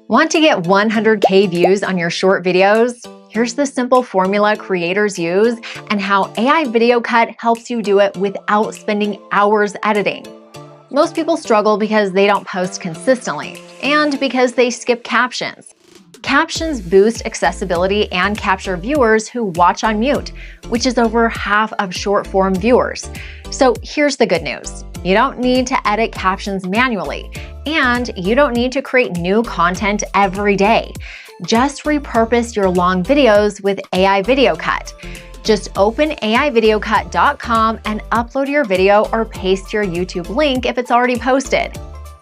Want to get 100K views on your short videos? Here's the simple formula creators use and how AI Video Cut helps you do it without spending hours editing. Most people struggle because they don't post consistently and because they skip captions. Captions boost accessibility and capture viewers who watch on mute, which is over half of short-form viewers. So here's the good news. You don't need to edit captions manually, and you don't need to create new content every day. Just repurpose your long videos with AI Video Cut. Just open aivideocut.com and upload your video or paste your YouTube link if it's already posted.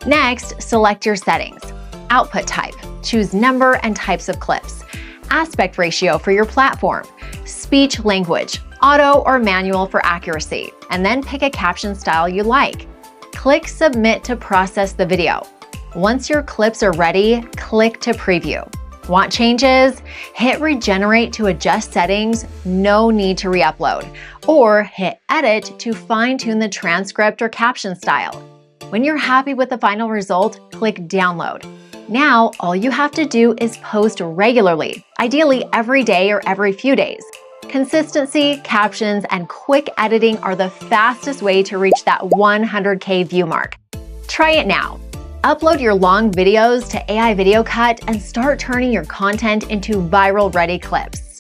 Next, select your settings. Output type. Choose number and types of clips. Aspect ratio for your platform. Speech language, auto or manual for accuracy, and then pick a caption style you like. Click Submit to process the video. Once your clips are ready, click to preview. Want changes? Hit Regenerate to adjust settings, no need to re-upload, or hit Edit to fine-tune the transcript or caption style. When you're happy with the final result, click Download. Now, all you have to do is post regularly, ideally every day or every few days. Consistency, captions, and quick editing are the fastest way to reach that 100K view mark. Try it now. Upload your long videos to AI Video Cut and start turning your content into viral-ready clips.